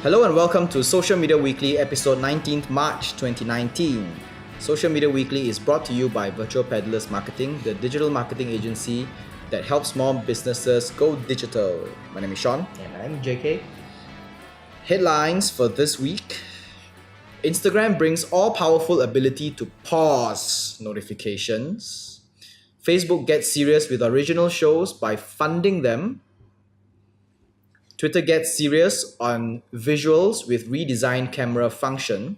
Hello and welcome to Social Media Weekly, episode 19th March 2019. Social Media Weekly is brought to you by Virtual Peddlers Marketing, the digital marketing agency that helps small businesses go digital. My name is Sean. And I'm JK. Headlines for this week. Instagram brings all-powerful ability to pause notifications. Facebook gets serious with original shows by funding them. Twitter gets serious on visuals with redesigned camera function.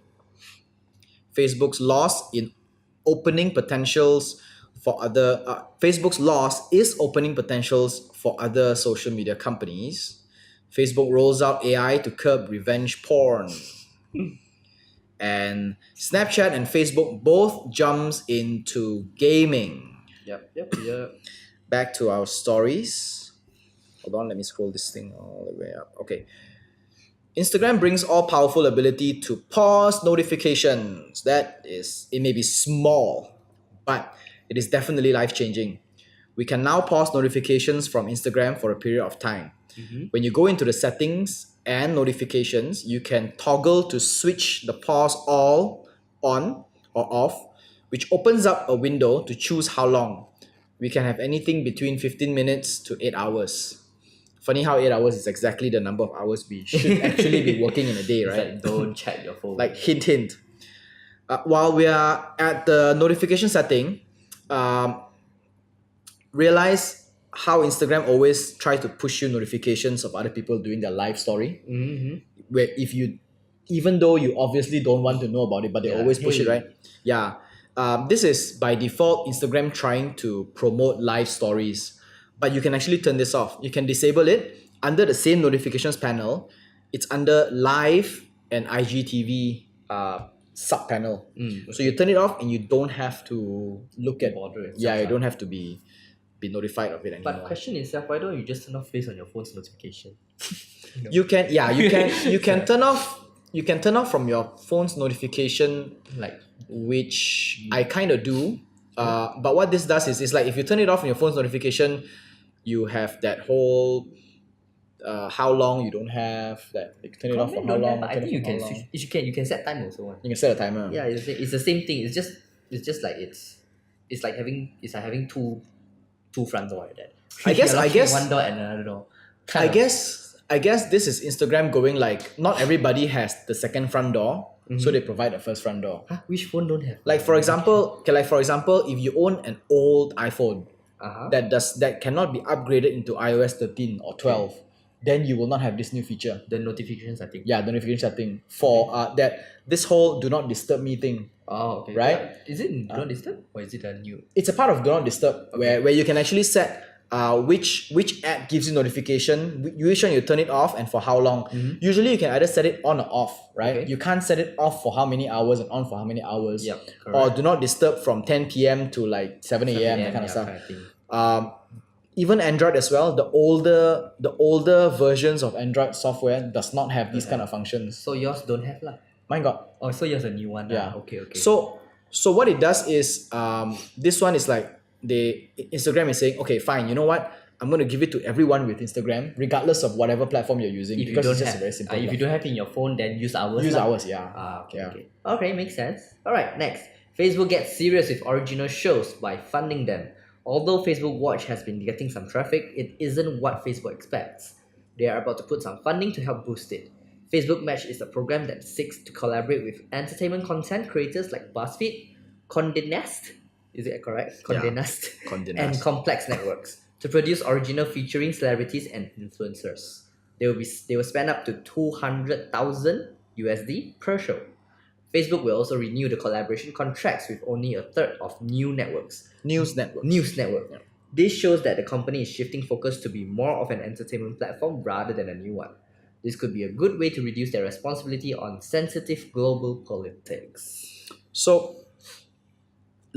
Facebook's loss in opening potentials for other Facebook's loss is opening potentials for other social media companies. Facebook rolls out AI to curb revenge porn. And Snapchat and Facebook both jumps into gaming. Yep. Back to our stories. Hold on, let me scroll this thing all the way up. Okay. Instagram brings all-powerful ability to pause notifications. It may be small, but it is definitely life-changing. We can now pause notifications from Instagram for a period of time. When you go into the settings and notifications, you can toggle to switch the pause all on or off, which opens up a window to choose how long. We can have anything between 15 minutes to 8 hours. Funny how 8 hours is exactly the number of hours we should actually be working in a day, It's right? like, don't check your phone. Like hint. While we are at the notification setting, realize how Instagram always tries to push you notifications of other people doing their live story. Where even though you obviously don't want to know about it, but they always push it, right? Yeah. This is by default Instagram trying to promote live stories. But you can actually turn this off. You can disable it under the same notifications panel. It's under live and IGTV sub panel. So you turn it off and you don't have to look at you don't have to be notified of it anymore. But question itself, why don't you just turn off face on your phone's notification? You can turn off from your phone's notification, Like, which I kind of do. But what this does is like if you turn it off in your phone's notification, you have that whole how long you don't have that. You can turn it off for how long. I think you can switch. You can set time also. You can set a timer. Yeah, it's the same thing. It's just like it's like having two front door like that. I guess one door and another door. I guess this is Instagram going like not everybody has the second front door, so they provide the first front door. Huh? Which phone don't have? Like for example, if you own an old iPhone that cannot be upgraded into iOS 13 or 12, then you will not have this new feature. The notification setting. Yeah, the notification setting for that this whole do not disturb me thing. Oh, okay. Right? Is it do not disturb or is it a new? It's a part of do not disturb where you can actually set which app gives you notification, which one you turn it off and for how long. Usually you can either set it on or off, right? Okay. You can't set it off for how many hours and on for how many hours. Yep, correct. Or do not disturb from 10 p.m. to like 7 a.m. that kind of stuff. Kind of thing. Even Android as well, the older versions of Android software does not have these kind of functions. So yours don't have lah. Mine got. Oh, so yours a new one. Yeah. Okay. So what it does is this one is like Instagram is saying, okay, fine, you know what? I'm going to give it to everyone with Instagram, regardless of whatever platform you're using. If you because don't it's just have, very simple. if you don't have in your phone, then use ours. Use lah. ours, yeah. Okay. Okay, makes sense. Alright, next. Facebook gets serious with original shows by funding them. Although Facebook Watch has been getting some traffic, it isn't what Facebook expects. They are about to put some funding to help boost it. Facebook Match is a program that seeks to collaborate with entertainment content creators like BuzzFeed, Condé Nast, is it correct? Condé Nast. Condé And Nast. Complex Networks to produce original featuring celebrities and influencers. They will spend up to $200,000 USD per show. Facebook will also renew the collaboration contracts with only a third of News Network. Yeah. This shows that the company is shifting focus to be more of an entertainment platform rather than a new one. This could be a good way to reduce their responsibility on sensitive global politics. So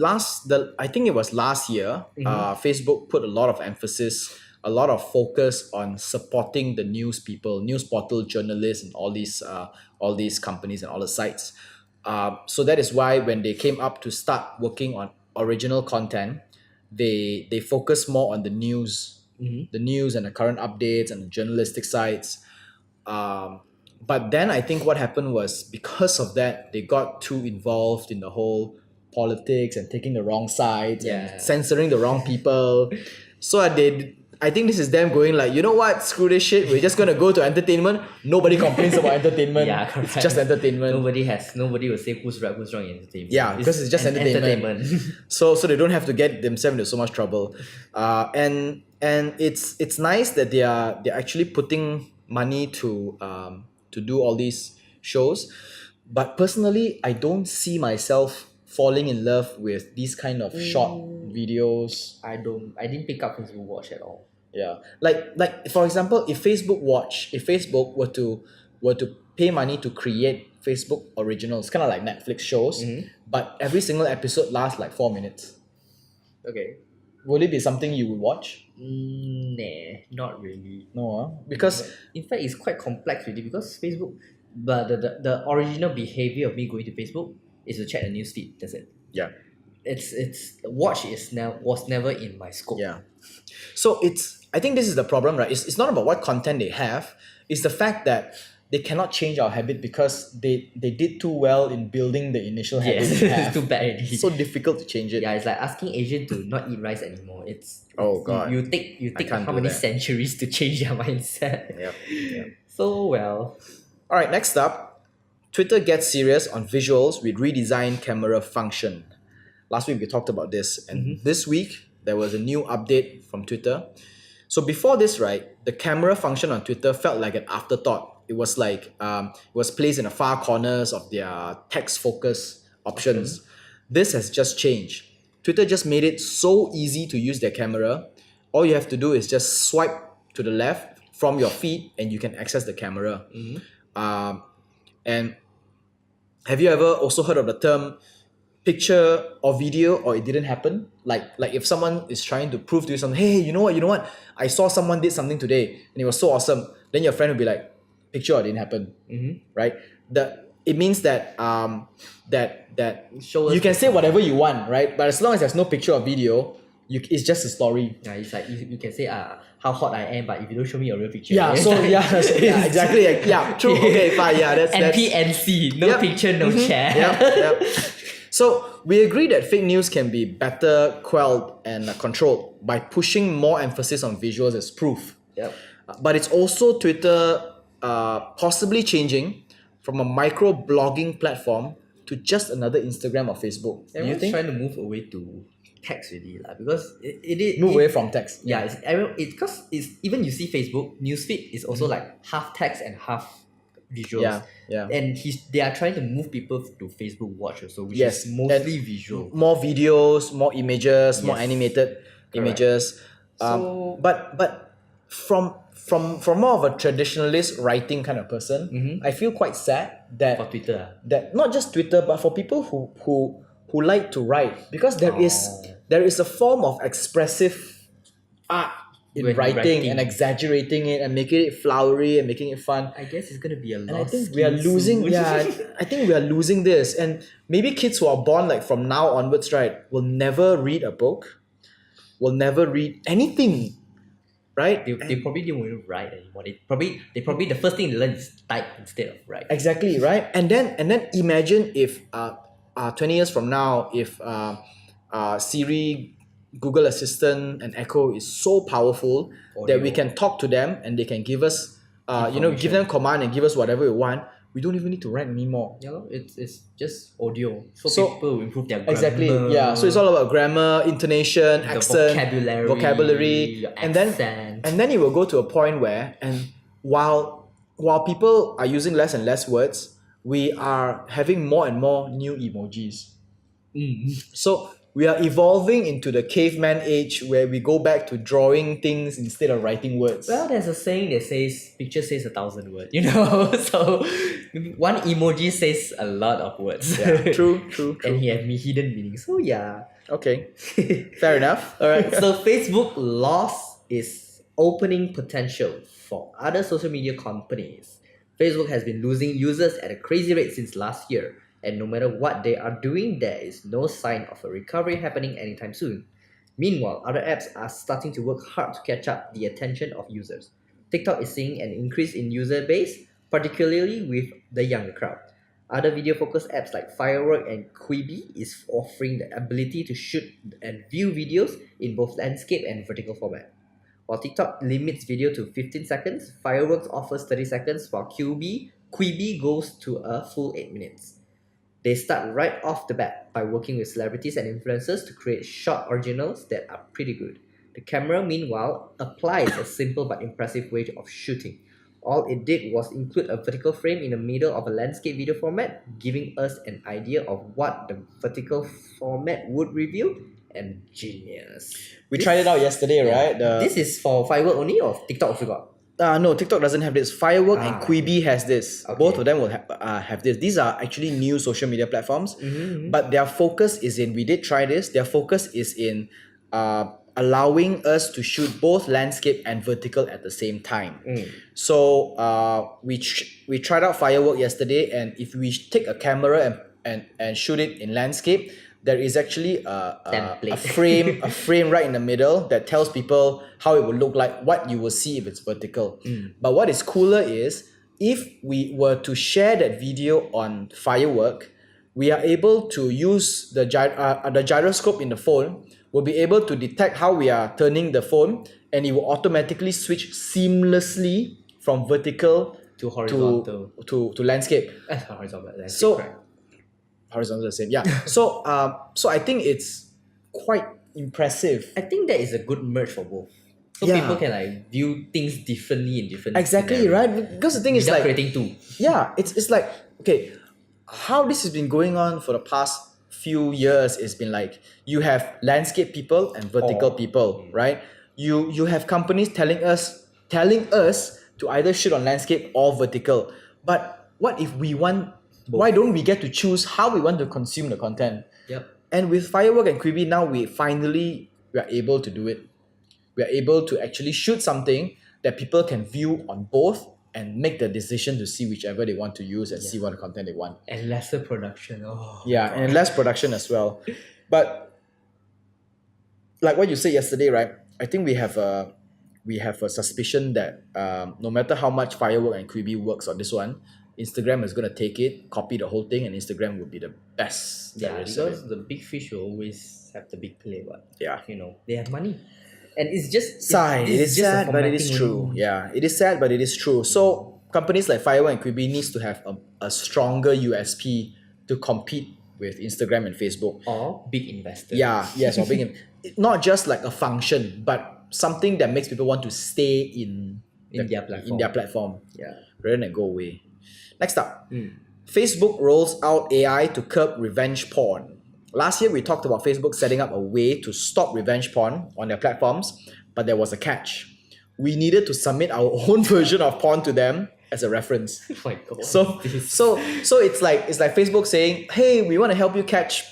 I think it was last year, Facebook put a lot of emphasis, a lot of focus on supporting the news people, news portal journalists, and all these companies and all the sites. So that is why when they came up to start working on original content, they focus more on the news, the news and the current updates and the journalistic sites. But then I think what happened was because of that, they got too involved in the whole politics and taking the wrong sides and Yeah. censoring the wrong people. So I think this is them going like, you know what, screw this shit. We're just gonna go to entertainment. Nobody complains about entertainment. Yeah, correct. It's just entertainment. Nobody will say who's right, who's wrong in entertainment. Yeah, because it's just entertainment. So they don't have to get themselves into so much trouble. And it's nice that they're actually putting money to do all these shows. But personally, I don't see myself falling in love with these kind of short videos. I didn't pick up Facebook Watch at all. Yeah, like for example, if Facebook were to pay money to create Facebook originals, kind of like Netflix shows, but every single episode lasts like 4 minutes. Okay. Will it be something you would watch? Nah, not really. No, because In fact, it's quite complex really because Facebook, but the original behavior of me going to Facebook is to check the news feed. That's it. yeah, It's watch was never in my scope. yeah. So I think this is the problem, right? It's not about what content they have. It's the fact that they cannot change our habit because they did too well in building the initial habit Yes, we it's have. too bad already. It's so difficult to change it. Yeah, it's like asking Asian to not eat rice anymore. Oh, God. You take can't how do many that. centuries to change their mindset? Yep, yep. So well. All right, next up, Twitter gets serious on visuals with redesigned camera function. Last week we talked about this, and this week there was a new update from Twitter. So before this, right, the camera function on Twitter felt like an afterthought. It was like it was placed in the far corners of their text focus options. This has just changed. Twitter just made it so easy to use their camera. All you have to do is just swipe to the left from your feed, and you can access the camera. And have you ever also heard of the term picture or video or it didn't happen? Like if someone is trying to prove to you something, hey, you know what? I saw someone did something today and it was so awesome. Then your friend will be like, picture or it didn't happen. Right? It means that that Show us you can say whatever you want, right? But as long as there's no picture or video, it's just a story. Yeah, it's like you can say how hot I am, but if you don't show me a real picture. Yeah, yeah, exactly. Yeah, true. Okay, fine. Yeah, that's NPNC, no Yep. picture, no chat. Yep. So we agree that fake news can be better quelled and controlled by pushing more emphasis on visuals as proof. Yep. But it's also Twitter possibly changing from a micro blogging platform to just another Instagram or Facebook. Do you Everyone's think? trying to move away to text really because Move away from text. Yeah, it's because it's even you see Facebook newsfeed is also like half text and half visuals. Yeah. And they are trying to move people to Facebook Watch also, which Yes, is mostly visual. More videos, more images, more Yes. animated images. So- But from more of a traditionalist writing kind of person, I feel quite sad that For Twitter. that not just Twitter, but for people who like to write, because there is a form of expressive art in When writing and exaggerating it and making it flowery and making it fun. I guess it's gonna be a lot. And I think we are losing. Yeah, I think we are losing this, and maybe kids who are born like from now onwards, right, will never read a book, will never read anything, right? They probably didn't want to write anymore. They probably the first thing they learn is type instead of write. Exactly, right? And then imagine if 20 years from now, if Siri, Google Assistant, and Echo is so powerful that we Audio. can talk to them and they can give us give Information. them command and give us whatever we want. We don't even need to write anymore. Yeah, it's just audio. So, So- people will improve their grammar. Exactly. Yeah. So it's all about grammar, intonation, the accent, vocabulary, your and accent. then it will go to a point where, and while people are using less and less words, we are having more and more new emojis. So we are evolving into the caveman age where we go back to drawing things instead of writing words. Well, there's a saying that says picture says 1,000 words, so maybe one emoji says a lot of words. Yeah, true. And he have hidden meaning. So yeah. Okay, fair enough. Alright, so Facebook lost its opening potential for other social media companies. Facebook has been losing users at a crazy rate since last year, and no matter what they are doing, there is no sign of a recovery happening anytime soon. Meanwhile, other apps are starting to work hard to catch up the attention of users. TikTok is seeing an increase in user base, particularly with the younger crowd. Other video focused apps like Firework and Quibi is offering the ability to shoot and view videos in both landscape and vertical format. While TikTok limits video to 15 seconds, Fireworks offers 30 seconds, while Quibi goes to a full 8 minutes. They start right off the bat by working with celebrities and influencers to create short originals that are pretty good. The camera, meanwhile, applies a simple but impressive way of shooting. All it did was include a vertical frame in the middle of a landscape video format, giving us an idea of what the vertical format would reveal. And genius. We tried it out yesterday, right? This is for Firework only or TikTok also got? No, TikTok doesn't have this. Firework and Ah. Quibi has this. Okay. Both of them will have this. These are actually new social media platforms, but their focus is in. We did try this. Their focus is in allowing us to shoot both landscape and vertical at the same time. So we tried out Firework yesterday, and if we take a camera and shoot it in landscape, there is actually a Template. frame right in the middle that tells people how it will look like, what you will see if it's vertical. But what is cooler is if we were to share that video on Firework, we are able to use the gyroscope in the phone. We'll be able to detect how we are turning the phone, and it will automatically switch seamlessly from vertical To horizontal. to landscape. Horizontal. Landscape, So correct. horizontal the same, yeah. So I think it's quite impressive. I think that is a good merge for both. So Yeah. people can like view things differently in different Exactly, scenarios. right? Because the thing is Without like, creating two. yeah, it's like, okay, how this has been going on for the past few years has been like, you have landscape people and vertical people, right? You have companies telling us to either shoot on landscape or vertical. But what if we want, why don't we get to choose how we want to consume the content? Yep. And with Firework and Quibi now, we are able to do it. We are able to actually shoot something that people can view on both and make the decision to see whichever they want to use and see what content they want. And lesser production. Oh. Yeah, and less production as well. But like what you said yesterday, right? I think we have a suspicion that no matter how much Firework and Quibi works on this one, Instagram is gonna take it, copy the whole thing, and Instagram will be the best. Yeah, there is of because it. the big fish will always have the big play, but Yeah. they have money. And it's just Sad. It is just a sad, but it is formatting true. only. Yeah, it is sad, but it is true. So companies like Firework and Quibi needs to have a stronger USP to compete with Instagram and Facebook. Or big investors. Yeah, yes, or being not just like a function, but something that makes people want to stay in their platform. In their platform, Yeah. rather than go away. Next up, Facebook rolls out AI to curb revenge porn. Last year, we talked about Facebook setting up a way to stop revenge porn on their platforms, but there was a catch. We needed to submit our own version of porn to them as a reference. Oh my god. So it's like Facebook saying, "Hey, we want to help you catch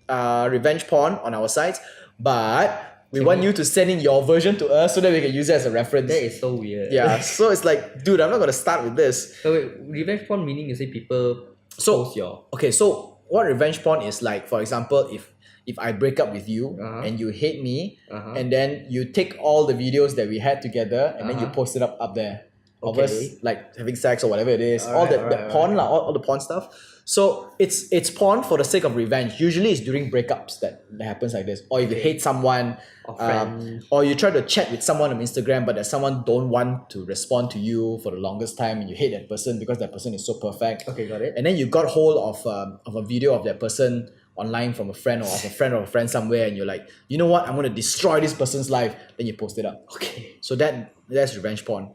revenge porn on our sites, but we want you to send in your version to us so that we can use it as a reference." That is so weird. Yeah, so it's like, dude, I'm not gonna start with this. So wait, revenge porn meaning you say people So post your okay, so what revenge porn is like, for example, if I break up with you and you hate me, and then you take all the videos that we had together and then you post it up there. Of Okay. us like having sex or whatever it is. Alright, that porn, all the porn stuff. So it's porn for the sake of revenge. Usually it's during breakups that happens like this. Or if you hate someone, Or friend. or you try to chat with someone on Instagram, but that someone don't want to respond to you for the longest time, and you hate that person because that person is so perfect. Okay, got it. And then you got hold of a video of that person online from a friend or of a friend of a friend somewhere, and you're like, you know what? I'm gonna destroy this person's life. Then you post it up. Okay. So that's revenge porn.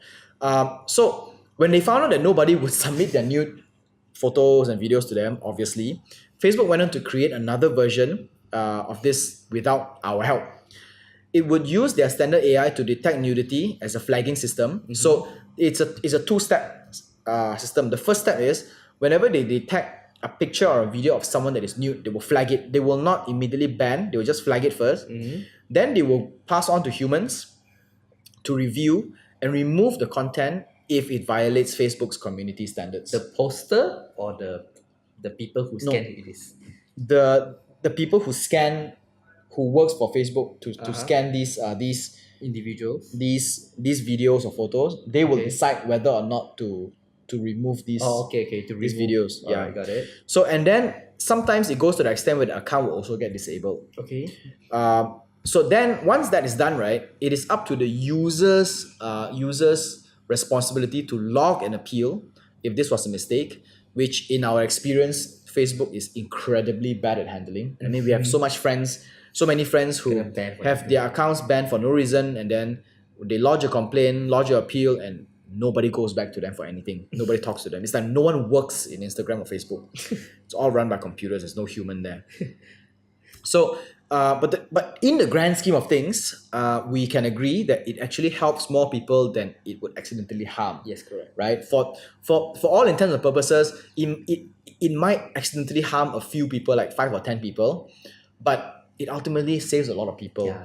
So when they found out that nobody would submit their nude photos and videos to them, obviously, Facebook went on to create another version of this without our help. It would use their standard AI to detect nudity as a flagging system. So it's a two-step system. The first step is whenever they detect a picture or a video of someone that is nude, they will flag it. They will not immediately ban. They will just flag it first. Then they will pass on to humans to review and remove the content if it violates Facebook's community standards. The poster or the people who scan it is. The people who works for Facebook to scan these Individuals. these videos or photos, they will Okay. decide whether or not to to remove these Oh, okay. To these remove. videos. Yeah. Alright, got it. So and then sometimes it goes to the extent where the account will also get disabled. Okay. So then once that is done, right, it is up to the users responsibility to log an appeal if this was a mistake, which in our experience Facebook is incredibly bad at handling. I mean, we have so many friends who Kena ban for have nothing. their accounts banned for no reason, and then they lodge a complaint, lodge an appeal, and nobody goes back to them for anything. Nobody talks to them. It's like no one works in Instagram or Facebook. It's all run by computers. There's no human there. So, but in the grand scheme of things, we can agree that it actually helps more people than it would accidentally harm. Yes, correct. Right. For all intents and purposes, it might accidentally harm a few people, like 5 or 10 people, but it ultimately saves a lot of people. Yeah,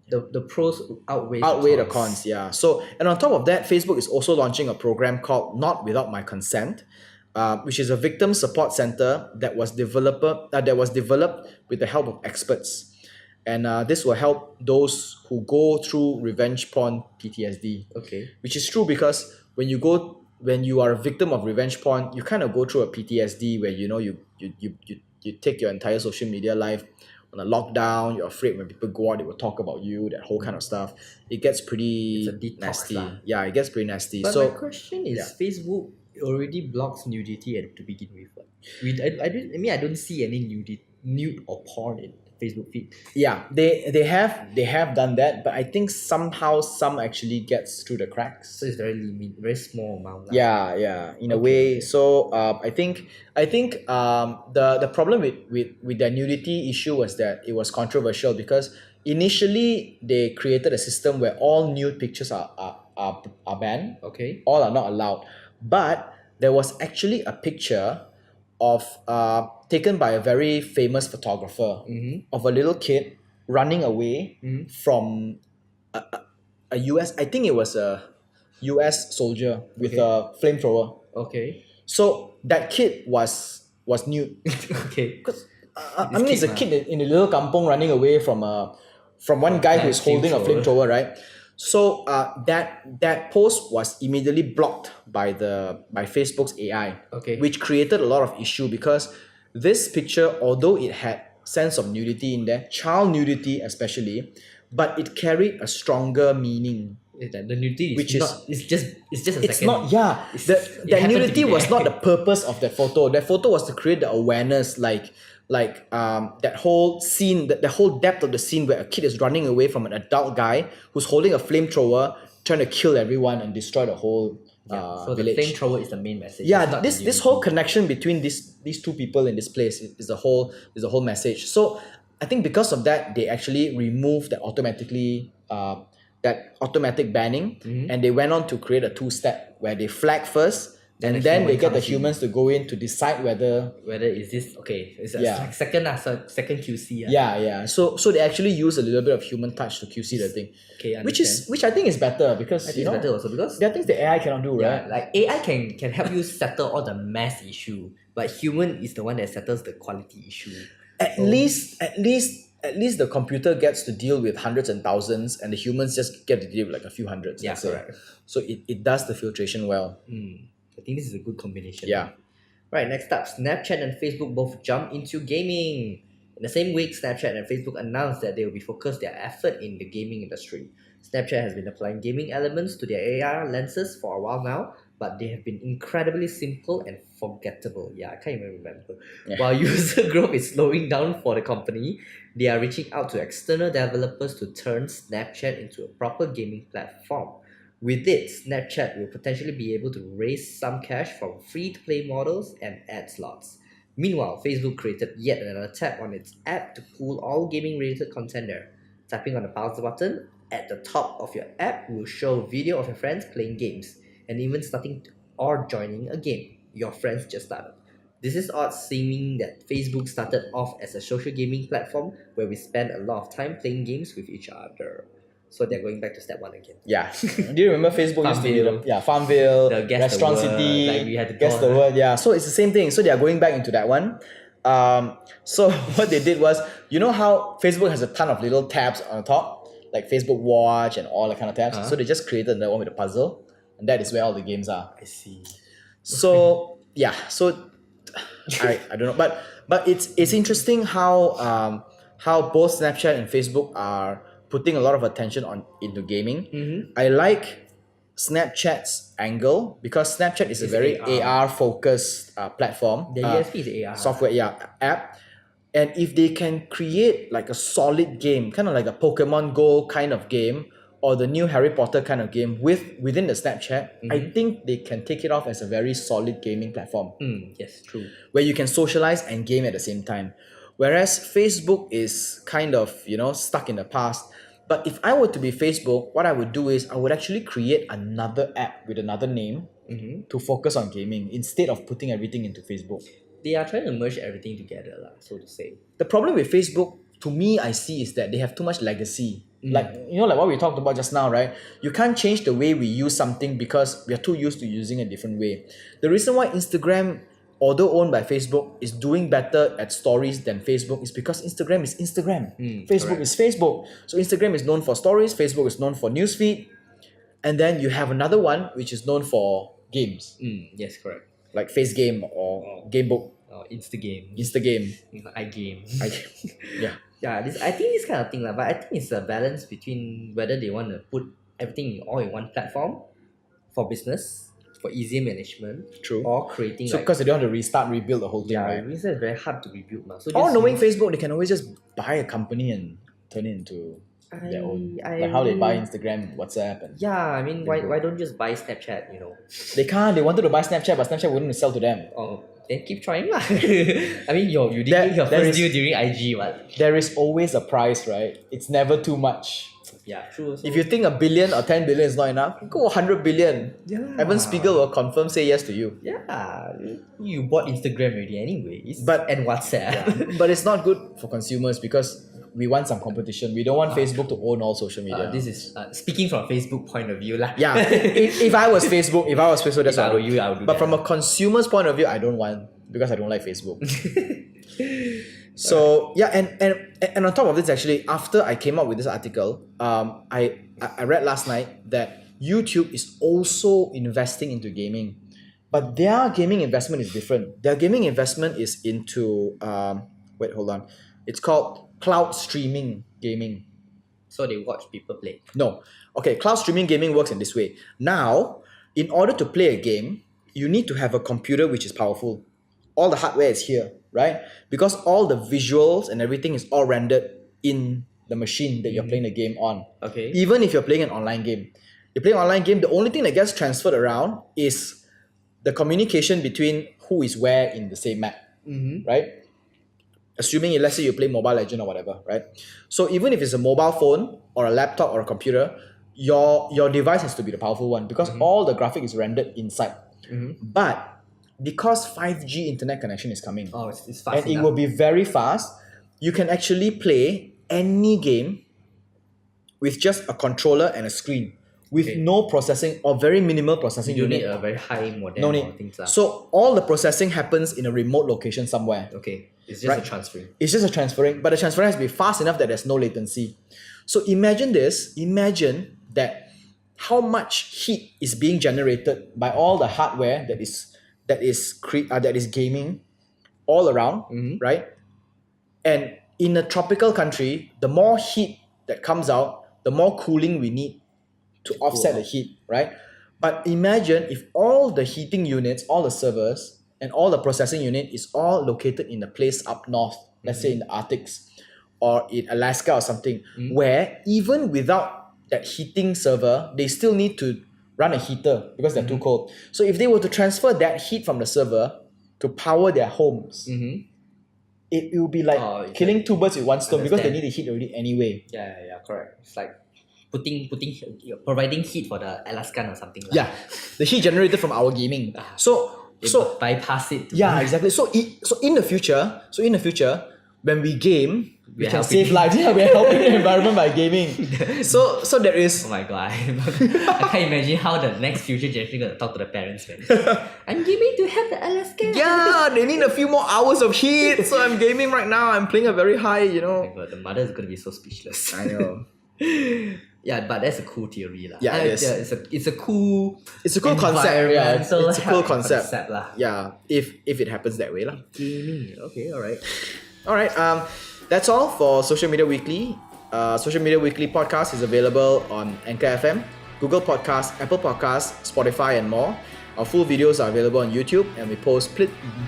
the pros outweigh The cons. Yeah. So, and on top of that, Facebook is also launching a program called Not Without My Consent, which is a victim support center that was developed with the help of experts, and this will help those who go through revenge porn PTSD. Okay. Which is true because when you are a victim of revenge porn, you kind of go through a PTSD where you take your entire social media life on a lockdown. You're afraid when people go out, they will talk about you, that whole kind of stuff. It gets pretty It's a detox nasty. lah. Yeah, it gets pretty nasty. But So my question is, yeah. Facebook already blocks nudity to begin with. What? I don't see any nude or porn in Facebook feed. Yeah, they have done that, but I think somehow some actually gets through the cracks. So it's very small amount. Lah. Yeah, in a Okay, way. okay. So I think the problem with their nudity issue was that it was controversial because initially they created a system where all nude pictures are banned. Okay. All are not allowed. But there was actually a picture of taken by a very famous photographer of a little kid running away from a US. I think it was a US soldier with Okay. a flamethrower. Okay. So that kid was nude. Okay. I mean, it's a kid in a little kampong running away from one guy who's holding a flamethrower, right? So that post was immediately blocked by Facebook's AI, Okay. which created a lot of issue because this picture, although it had sense of nudity in there, child nudity especially, but it carried a stronger meaning. The nudity Which is is- not. It's just a It's second. not, yeah. It The happened to nudity be was there. not the purpose of that photo. That photo was to create the awareness, like that whole scene, the whole depth of the scene where a kid is running away from an adult guy who's holding a flamethrower, trying to kill everyone and destroy the whole So village. the flamethrower is the main message. Yeah, It's not the this whole nudity. connection between these two people in this place is the whole message. So I think because of that, they actually removed that automatic banning, and they went on to create a two-step where they flag first, Then and the then they human get the comes in. humans to go in to decide whether. Whether is this okay? It's a Yeah. second second QC. Yeah. So they actually use a little bit of human touch to QC the thing, Okay. which I think is better because I think it's better also because there are things that AI cannot do, yeah, right? like AI can help you settle all the mass issue, but human is the one that settles the quality issue. At least the computer gets to deal with hundreds and thousands, and the humans just get to deal with like a few hundreds. Yeah, let's say. correct. So it does the filtration well. I think this is a good combination. Yeah. Right, next up, Snapchat and Facebook both jump into gaming. In the same week, Snapchat and Facebook announced that they will be focused their effort in the gaming industry. Snapchat has been applying gaming elements to their AR lenses for a while now, but they have been incredibly simple and forgettable. Yeah, I can't even remember. Yeah. While user growth is slowing down for the company, they are reaching out to external developers to turn Snapchat into a proper gaming platform. With it, Snapchat will potentially be able to raise some cash from free-to-play models and ad slots. Meanwhile, Facebook created yet another tab on its app to pull all gaming-related content there. Tapping on the pause button at the top of your app will show video of your friends playing games, and even starting or joining a game your friends just started. This is odd, seeming that Facebook started off as a social gaming platform where we spend a lot of time playing games with each other. So they're going back to step one again. Yeah. Do you remember Facebook used to be Farmville. Farmville, The guess the Restaurant word, City, like we had to guess go the on. word. Yeah. So it's the same thing. So they are going back into that one. So what they did was, you know how Facebook has a ton of little tabs on the top, like Facebook Watch and all that kind of tabs. Uh-huh. So they just created that one with a puzzle, and that is where all the games are. I see. So yeah, so I don't know, but it's interesting how both Snapchat and Facebook are putting a lot of attention on into gaming. I like Snapchat's angle because Snapchat is a It's very AR. AR focused platform, The USP is AR. software, app. And if they can create like a solid game, kind of like a Pokemon Go kind of game, or the new Harry Potter kind of game within the Snapchat, I think they can take it off as a very solid gaming platform Yes, true. where you can socialize and game at the same time. Whereas Facebook is kind of, stuck in the past. But if I were to be Facebook, what I would do is I would actually create another app with another name to focus on gaming instead of putting everything into Facebook. They are trying to merge everything together, lah, so to say. The problem with Facebook, to me, I see is that they have too much legacy. Like, like what we talked about just now, right? You can't change the way we use something because we are too used to using a different way. The reason why Instagram, although owned by Facebook, is doing better at stories than Facebook is because Instagram is Instagram. Facebook is Facebook. So Instagram is known for stories, Facebook is known for newsfeed, and then you have another one which is known for games, Yes, correct. like Face Game or Gamebook, Instagame. Instagame. iGame. Yeah. Yeah, I think this kind of thing, but I think it's a balance between whether they want to put everything all in one platform for business, for easier management, True. or creating So because they don't have to rebuild the whole thing, right? it's very hard to rebuild now. So Or just knowing use- Facebook, they can always just buy a company and turn it into their own. I Like how they buy really- Instagram, WhatsApp, and Yeah, I mean, why don't you just buy Snapchat? they can't. They wanted to buy Snapchat, but Snapchat wouldn't sell to them. Oh, then keep trying lah. I mean, you did There- give your there first is- deal during IG, what? There is always a price, right? It's never too much. Yeah, true. Also. If you think 1 billion or 10 billion is not enough, go 100 billion. Yeah. Evan Spiegel will confirm say yes to you. Yeah, you bought Instagram already anyways. But- and WhatsApp. But it's not good for consumers because we want some competition. We don't want Facebook to own all social media. This is speaking from Facebook point of view lah. Yeah, if I was Facebook, that's If what I I were would you, I would do But that. from a consumer's point of view, I don't want because I don't like Facebook. So yeah, and on top of this, actually, after I came up with this article, I read last night that YouTube is also investing into gaming, but their gaming investment is different. Their gaming investment is into wait, hold on, it's called cloud streaming gaming. So they watch people play. No. Okay, cloud streaming gaming works in this way. Now, in order to play a game, you need to have a computer which is powerful. All the hardware is here, right? Because all the visuals and everything is all rendered in the machine that you're playing the game on. Okay. Even if you're playing an online game. You're playing an online game, the only thing that gets transferred around is the communication between who is where in the same map, right? Assuming, let's say you play Mobile Legend or whatever, right? So even if it's a mobile phone or a laptop or a computer, your device has to be the powerful one because all the graphic is rendered inside. But because 5G internet connection is coming, Oh, it's fast and it enough. will be very fast, you can actually play any game with just a controller and a screen with Okay. no processing or very minimal processing You unit. need a very high modem No or need. things lah. So all the processing happens in a remote location somewhere. Okay, it's just Right. a transferring. It's just a transferring, but the transferring has to be fast enough that there's no latency. So imagine this. Imagine that how much heat is being generated by all the hardware that is gaming all around, right? And in a tropical country, the more heat that comes out, the more cooling we need to offset the heat, right? But imagine if all the heating units, all the servers, and all the processing unit is all located in a place up north, let's say in the Arctics or in Alaska or something, where even without that heating server, they still need to run a heater because they're too cold. So if they were to transfer that heat from the server to power their homes, it will be like Oh, it's killing two birds with one stone because they Understand. need the heat already anyway. Yeah, correct. It's like providing heat for the Alaskan or something. lah. Yeah, the heat generated from our gaming. They So bypass it. yeah, exactly. So in the future, when we game, we We're can helping. save lives. Yeah, we're helping the environment by gaming. So there Oh is my god, I can't imagine how the next future generation gonna talk to the parents, man. I'm gaming to help the Alaskan. yeah, they need a few more hours of heat. So I'm gaming right now. I'm playing a very high, Oh my god, the mother is gonna be so speechless. I know. Yeah, but that's a cool theory lah. Yeah, it is. It's a cool. It's a cool concept. Yeah, it's a cool health concept. lah. Yeah, if it happens that way lah. Gaming. Okay, all right. All right. That's all for Social Media Weekly. Social Media Weekly podcast is available on Anchor FM, Google Podcasts, Apple Podcasts, Spotify, and more. Our full videos are available on YouTube, and we post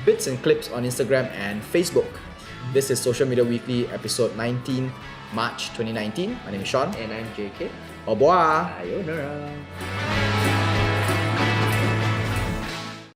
bits and clips on Instagram and Facebook. This is Social Media Weekly, episode 19, March 2019. My name is Sean. And I'm JK. Au revoir. Sayonara.